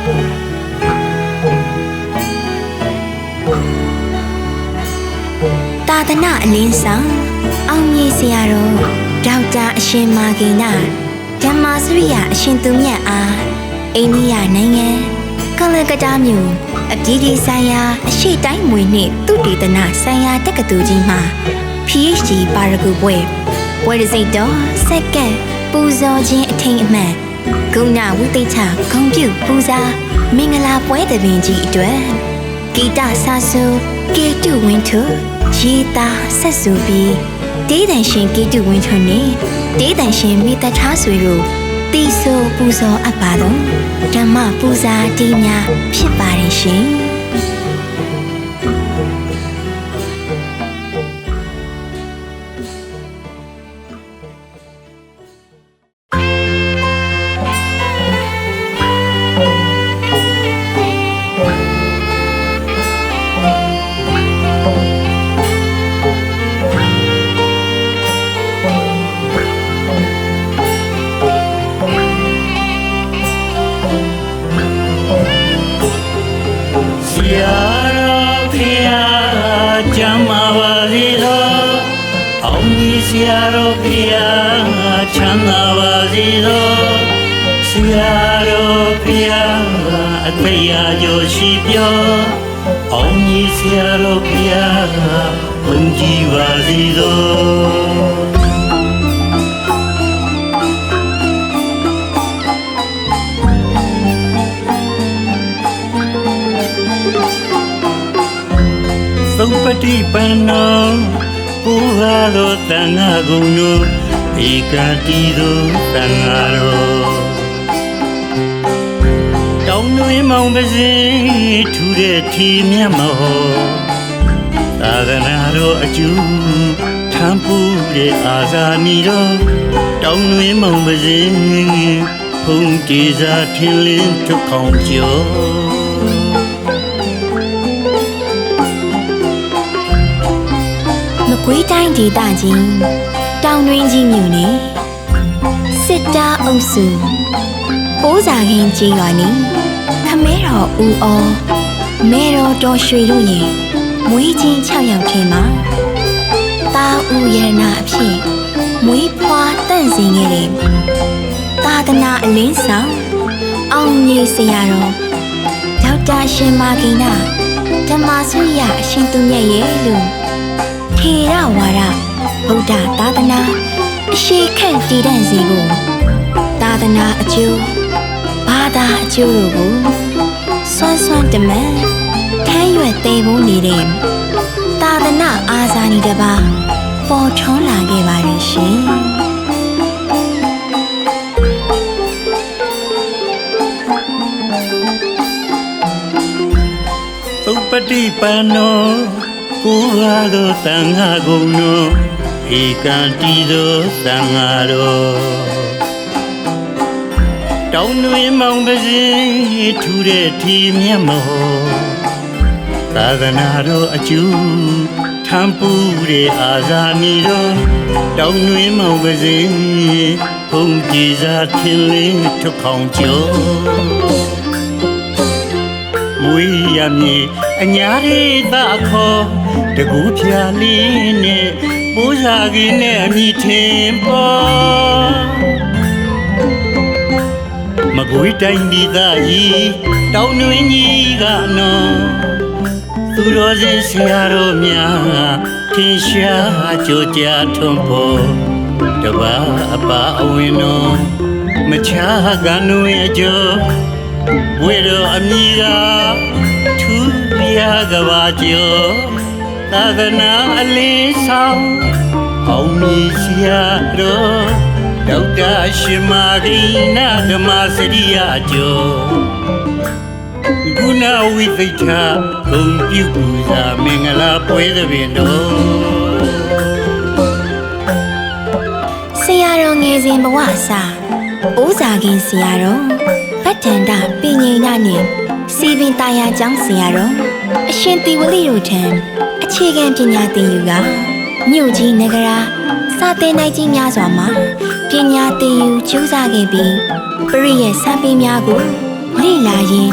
သာသနာအလင်းဆောင်အောင်မြေဆရာတော်ဒေါက်တာအရှင်မာဂိနဓမ္မစရိယအရှင်သူမြတ်အားအိန္ဒိယနိုင်ငံကလကတ္တာမြို့အပြည်ပြည်ဆိုင်ရာအရှိတိုင်းမွေနှင့်သုတေသနဆိုင်ရာတက္ကသိုလ်ကြီးမှ PhD ပါရဂူပွဲတစ်စိတ်တော်စက္ကန့်ပူဇော်ခြင်းအထိမ်းအမှတ်ဂုဏဝိသိချဂုဏ်ပြုပူဇာမင်္ဂလာပွဲသဘင်ကြီးအတွက်ဂီတဆာဆူကေတုဝင်းထုရေးသားဆက်ဆိုပြီးဒေးတန်ရှင်ကေတုဝင်းထုနှင့်ဒေးတန်ရှင်မိသက်ထားဆွေတို့တီဆိုပူဇော်အပ်ပါတော့ဓမ္မပူဇာတီးများဖြစ်ပါတယ်ရှင်ဆရာတော်ဘုရားချမ်းသာပါစေသောဆရာတော်ဘုရားအသက်ရာကျော်ရှိပြောအောင်ကြီးဆရာတော်ဘုရားဘုန်းကြီးပါစေသောသုပတိပန္နောဘုရားတော်တန်ခါကုံတို့ဧကတိတို့တန်ခါတော်တောင်းတွင်မောင်ပါစေထူတဲ့ထီမြတ်မဟောသာသနာတော်အကျိုးထမ်းပူတဲ့အာဇာနည်တော်တောင်းတွင်မောင်ပါစေဖုန်တေစာထင်းလင်းထုတ်ခေါင်ကျော်မကွေးတိုင်းဒေသကြီးတောင်တွင်းကြီးမြို့နယ်စစ်တားအုပ်စုပိုးစာခင်းကြီးရွာနီခမဲတော်ဦးအောမဲတော်တော်ရွှေတို့ရဲ့မွေးချင်း6ယောက်ထဲမှာတာဦးရဏအဖြစ်မွေးဖွားတန့်စင်ခဲ့တဲ့သာသနာအလင်းဆောင်အောင်ကြီးဆရာတော်ဒေါက်တာရှင်မာဂိနဓမ္မစရိယအရှင်သူမြတ်ရဲ့လို့ထေရဝါဒဗုဒ္ဓသာသနာအရှိခန့်တည်တံ့စေဖို့သာသနာအကျိုးဘာသာအကျိုးတို့ကိုစွမ်းစွမ်းတမန်ထမ်းရွက်သိဖို့နေတဲ့သာသနာအာဇာနည်တစ်ပါးပေါ်ထွန်းလာခဲ့ပါရဲ့ရှင်သုပတိပန္နောကိုယ်ဟာသောတန်ခါကုံတို့ဧကံတီသောတန်ခါတော်တောင်းတွင်မောင်ပါစေထူတဲ့ထီမြတ်မဟောသာသနာတော်အကျိုးထမ်းပူတဲ့အာဇာနည်တော်တောင်းတွင်မောင်ပါစေဘုန်းကြီးစားထင်းလင်းထုတ်ခေါင်ကျော်မွေးရမည်အညာရိသာခေါ်တကူဖြာလေးနဲ့ပိုးစာကြီးနဲ့အမိထင်ပေါ်မကွေးတိုင်းဒေသကြီးတောင်တွင်ကြီးကနော်သူတော်စင်ဆရာတော်များထင်ရှားကြိုကြားထွန်းဖို့တပါအပါအဝင်တော်မချာကနွေအကျော်ဝေတော်အမိကထူရကဘာကျော်သာသနာအလင်းဆောင်အောင်မြင်ဆရာတော်ဒေါက်တာရှင်မာဂိနဓမ္မစရိယကျော်ဂုဏဝိသိထဂုဏ်ပြုပူဇာမင်္ဂလာပွဲသဘင်တော်ဆရာတော်ငယ်စဉ်ဘဝအစအိုးစာခင်းဆရာတော်ဗတ္တန္တပညိဏနှင့်စီပင်တာယာကျောင်းဆရာတော်အရှင်သီဝလိတို့ထံအခြေခံပညာသင်ယူကမြို့ကြီးနဂရာစာသင်နိုင်ကြီးများစွာမှာပညာသင်ယူကြိုးစားခဲ့ပြီးပရိယတ်စာပေများကို လေလာရင်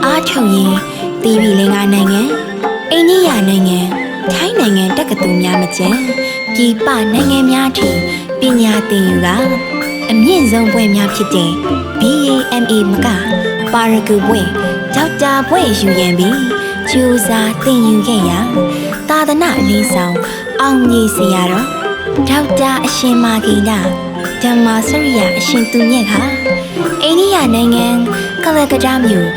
အားထုတ်ရင်တီဗီလင်္ကာနိုင်ငံအိန္ဒိယနိုင်ငံထိုင်းနိုင်ငံတက္ကသိုလ်များမကျန်ပြည်ပနိုင်ငံများထိပညာသင်ယူကအမြင့်ဆုံးဘွဲ့များဖြစ်တဲ့ BAMA မကပါရဂူဘွဲ့ဒေါက်တာဘွဲ့ယူရန်ပြီးကျူစာသင်ယူခဲ့ရာသာသနာအလင်းဆောင်အောင်မြေဆရာတော်ဒေါက်တာအရှင်မာဂိန္ဒဓမ္မစရိယအရှင်သူမြတ်ဟာအိန္ဒိယနိုင်ငံကလကတ္တာမြို့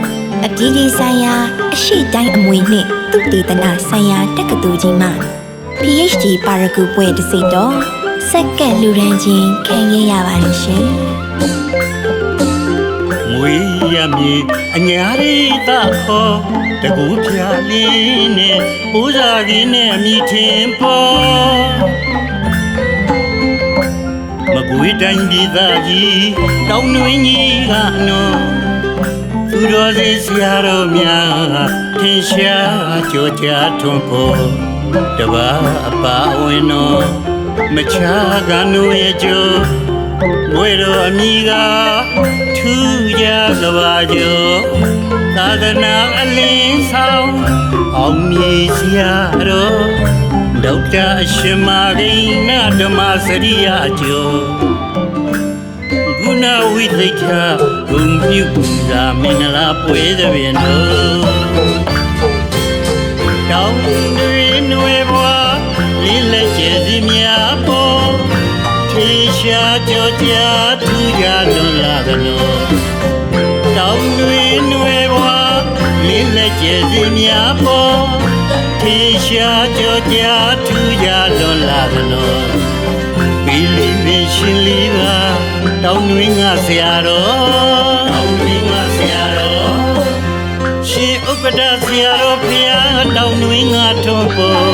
အပြည်ပြည်ဆိုင်ရာအရှိတိုင်းအမွေနှင့်သုတေသနဆိုင်ရာတက္ကသိုလ်ကြီးမှ PhD ပါရဂူဘွဲ့တစ်စိတ်တော့စက္ကန့်လူရန်ချင်းခံရပါတယ်ရှင်မွေရမည်အညာရိတာခေါ်တကူဖြာလင်းနဲ့ပူဇာခင်းနဲ့မြည်ထင်ပေါ်မကွေးတိုင်းဒေသကြီးတောင်တွင်ကြီးကနော်သူတော်စင်ဆရာတော်များထင်ရှားကြော်ကြားထွန်းပေါ်တပါအပါဝင်တော်မချာကနွေကျိုးဘွေတော်အမိကထူးကြကဘာကျော်သာသနာအလင်းဆောင်အောင်မြေဆရာတော်ဒေါက်တာအရှင်မာဂိဏဓမ္မစရိယကျော်ဂုဏဝိသိက္ခာဂုဏ်ပြုပူဇာမင်္ဂလာပွဲသဘင်တော်တောင်းတွင်နွယ်ဘွားလင်းလက်ကျဲစီများပေါ်ထေရှားကြောကြားထူးကြလွန်လာသလိုတောင်းတွင်နွယ်ဘွားလင်းလက်ကျဲစီများပေါ်ထေရှားကြောကြားထူးကြလွန်လာသလိုဘီလီပင်ရှင်လီပါတောင်းတွင်ငါဆရာတော်တောင်းတွင်ငါဆရာတော်ရှင်ဥက္ကဋ္ဌဆရာတော်ဖျားတောင်းတွင်ငါထွန်းပေါ်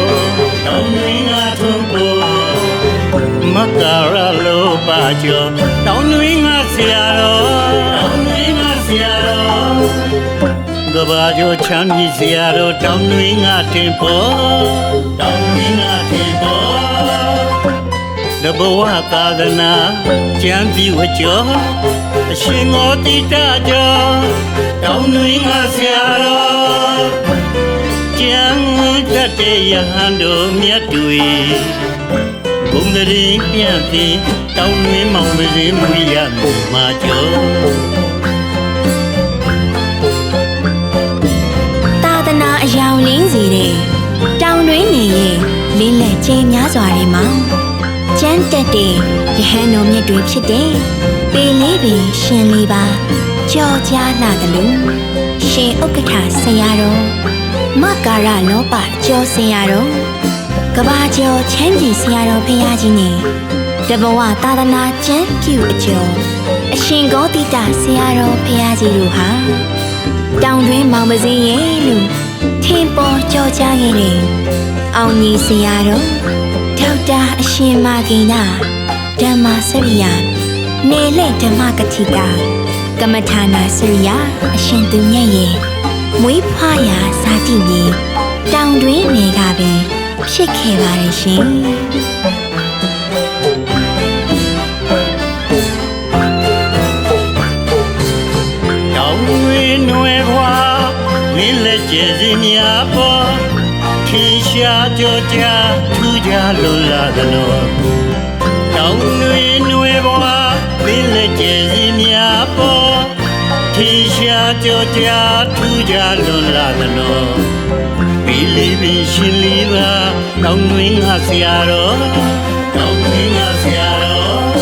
တောင်းတွင်ငါထွန်းပေါ်မကရလောပါကျော်တောင်းတွင်ငါဆရာတော်တောင်းတွင်ငါဆရာတော်ကဘာကျော်ချမ်းမြေဆရာတော်တောင်းတွင်ငါတင်ပေါ်တောင်းတွင်ငါတင်ပေါ်တဘဝသာသနာကျမ်းပြဝကျော်အရှင်ငေါတိတကျော်တောင်းတွင်ငါဆရာတော်ကျမ်းတတ်တဲ့ယဟန်တို့မြတ်တွေဘုံတရင်ပြန့်ပြီးတောင်းတွင်မောင်မစင်းမွေရမှုမှာကျော်သာသနာအယောင်လင်းစီတဲ့တောင်တွင်နေရင်လင်းလက်ကျင်းများစွာတွေမှာကျမ်းတက်တဲ့ယဟန်တော်မြတ်တွေဖြစ်တဲ့ပေလေးပင်ရှင်လေးပါကြော်ကြားလာတယ်လို့ရှင်ဥက္ကဋ္ဌဆရာတော်မကာရလောပကျော်ဆရာတော်ကဘာကျော်ချမ်းပြည်ဆရာတော်ဖရာကြီးနဲ့တဘဝသာသနာကျမ်းပြုအကျော်အရှင်ဂေါတိတဆရာတော်ဖရာကြီးတို့ဟာတောင်တွင်မောင်ပစင်းရဲ့လို့ထင်ပေါ်ကြော်ကြားခဲ့တဲ့အောင်ကြီးဆရာတော်ဒေါက်တာအရှင်မာဂိဏဓမ္မစရိယနေလက်ဓမ္မကတိတာကမ္မထာနာစရိယအရှင်သူမြတ်ရဲ့မွေးဖွားရာဇာတိမြေတောင်တွင်နေကပင်ဖြစ်ခဲ့ပါတယ်ရှင်တောင်းတွင်နွယ်ဘွားလင်းလက်ကျဲစီများပေါ်ထေရှားကြောကြားထူးကြလွန်လာသလိုတောင်းတွင်နွယ်ဘွားလင်းလက်ကျဲစီများပေါ်ထေရှားကြောကြားထူးကြလွန်လာသလိုဘီလီပင်ရှင်လီပါတောင်းတွင်ငါဆရာတော်တောင်းတွင်ငါဆရာတော်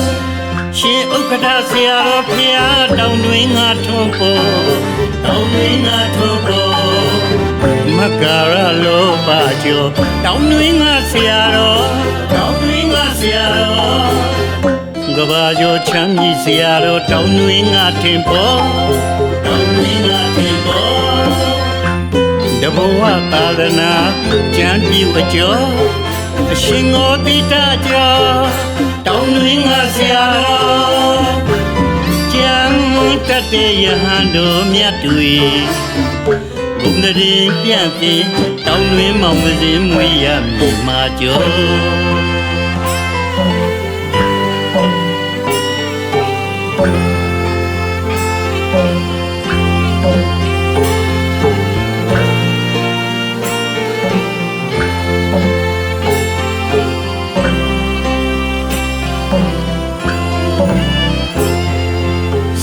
ရှင်ဥက္ကဋ္ဌဆရာတော်ဖျားတောင်းတွင်ငါထွန်းပေါ်တောင်းတွင်ငါထွန်းပေါ်မကာရလောပါကျော်တောင်းတွင်ငါဆရာတော်တောင်းတွင်ငါဆရာတော်ကဘာကျော်ချမ်းမြေဆရာတော်တောင်းတွင်ငါထင်ပေါ်တောင်းတွင်ငါထင်ပေါ်တဘဝသာသနာကျမ်းပြုအကျော်အရှင်ငေါတိတကျော်တောင်းတွင်ငါဆရာတော်ကျမ်းတတ်တဲ့ယဟန်တို့မြတ်တွေဘုံတရင်ပြန့်ပြီးတောင်းတွင်မောင်မစင်းမွေရမြေမှာကျော်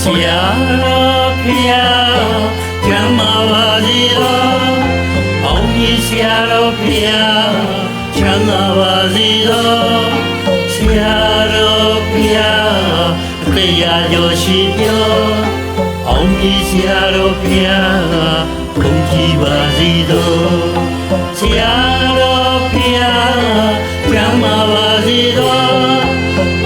ဆရာတော်ဖျားကျမ်းမာပါစေတော်အောင်မြင်ဆရာတော်ဖျားချမ်းသာပါစေတော်ဆရာတော်ဖျားတရားကျော်ရှိပြောအောင်မြင်ဆရာတော်ဖျားဘုန်းကြီးပါစေတော်ဆရာတော်ဖျားကျမ်းမာပါစေတော်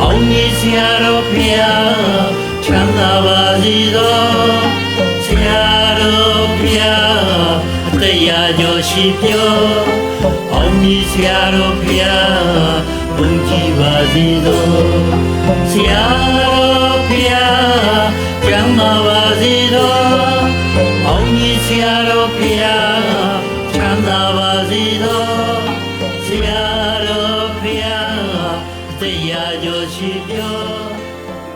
အောင်မြင်ဆရာတော်ဖျားချမ်းသာပါစေတော်ဆရာတော်ဖျားတရားကျော်ရှိပြောအောင်မြင်ဆရာတော်ဖျားဘုန်းကြီးပါစေတော်ဆရာတော်ဖျားကျမ်းမာပါစေတော်အောင်မြင်ဆရာတော်ဖျားချမ်းသာပါစေတော်ဆရာတော်ဖျားတရားကျော်ရှိပြော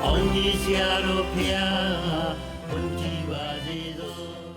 အောင်မြင်ဆရာတော်ဖျားဘုန်းကြီးပါစေတော်